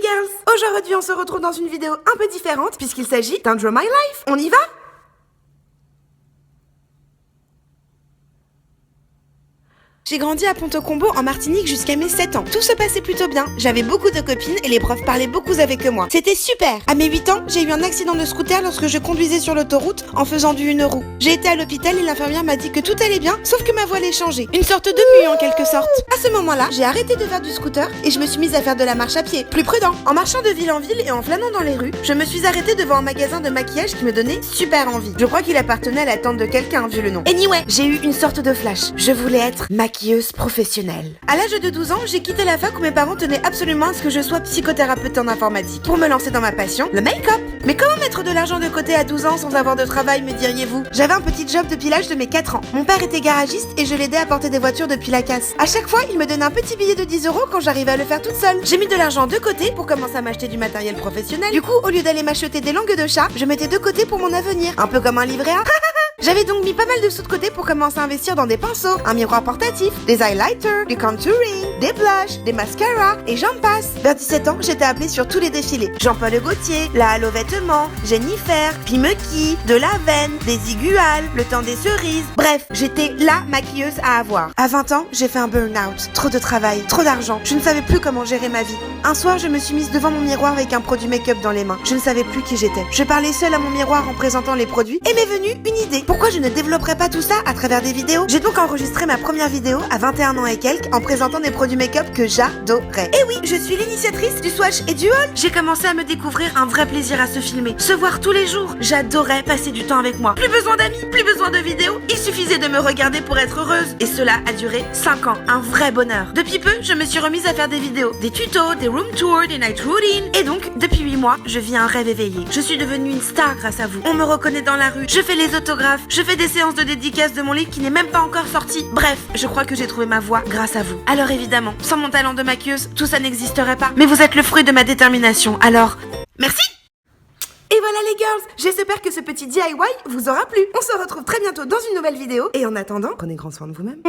les girls! Aujourd'hui on se retrouve dans une vidéo un peu différente puisqu'il s'agit d'un Draw My Life. On y va? J'ai grandi à Ponto Combo en Martinique jusqu'à mes 7 ans. Tout se passait plutôt bien. J'avais beaucoup de copines et les profs parlaient beaucoup avec moi. C'était super. À mes 8 ans, j'ai eu un accident de scooter lorsque je conduisais sur l'autoroute en faisant du 1 roue. J'ai été à l'hôpital et l'infirmière m'a dit que tout allait bien, sauf que ma voix allait changer. Une sorte de mue en quelque sorte. À ce moment-là, j'ai arrêté de faire du scooter et je me suis mise à faire de la marche à pied. Plus prudent. En marchant de ville en ville et en flânant dans les rues, je me suis arrêtée devant un magasin de maquillage qui me donnait super envie. Je crois qu'il appartenait à la tante de quelqu'un vu le nom. Anyway, j'ai eu une sorte de flash. Je voulais être maquilleuse professionnelle. À l'âge de 12 ans, j'ai quitté la fac où mes parents tenaient absolument à ce que je sois psychothérapeute en informatique pour me lancer dans ma passion, le make-up. Mais comment mettre de l'argent de côté à 12 ans sans avoir de travail, me diriez-vous? J'avais un petit job depuis l'âge de mes 4 ans. Mon père était garagiste et je l'aidais à porter des voitures depuis la casse. À chaque fois, il me donnait un petit billet de 10 € quand j'arrivais à le faire toute seule. J'ai mis de l'argent de côté pour commencer à m'acheter du matériel professionnel. Du coup, au lieu d'aller m'acheter des langues de chat, je mettais de côté pour mon avenir. Un peu comme un livret A. J'avais donc mis pas mal de sous de côté pour commencer à investir dans des pinceaux, un miroir portatif, des highlighters, du contouring, des blushs, des mascaras, et j'en passe. Vers 17 ans, j'étais appelée sur tous les défilés. Jean-Paul Gaultier, la Halo Vêtements, Jennifer, Pimeki, de la Veine, des Iguales, le temps des cerises. Bref, j'étais la maquilleuse à avoir. À 20 ans, j'ai fait un burn-out. Trop de travail, trop d'argent. Je ne savais plus comment gérer ma vie. Un soir, je me suis mise devant mon miroir avec un produit make-up dans les mains. Je ne savais plus qui j'étais. Je parlais seule à mon miroir en présentant les produits et m'est venue une idée. Pourquoi je ne développerais pas tout ça à travers des vidéos? J'ai donc enregistré ma première vidéo à 21 ans et quelques en présentant des produits make-up que j'adorais. Et oui, je suis l'initiatrice du swatch et du haul. J'ai commencé à me découvrir un vrai plaisir à se filmer, se voir tous les jours. J'adorais passer du temps avec moi. Plus besoin d'amis, plus besoin de vidéos. Il suffisait de me regarder pour être heureuse. Et cela a duré 5 ans. Un vrai bonheur. Depuis peu, je me suis remise à faire des vidéos, des tutos, des room tours, des night routines. Et donc, depuis 8 mois, je vis un rêve éveillé. Je suis devenue une star grâce à vous. On me reconnaît dans la rue. Je fais les autographes. Je fais des séances de dédicace de mon livre qui n'est même pas encore sorti. Bref, je crois que j'ai trouvé ma voie grâce à vous. Alors évidemment, sans mon talent de maquilleuse, tout ça n'existerait pas. Mais vous êtes le fruit de ma détermination. Alors, merci! Et voilà les girls, j'espère que ce petit DIY vous aura plu. On se retrouve très bientôt dans une nouvelle vidéo. Et en attendant, prenez grand soin de vous-même.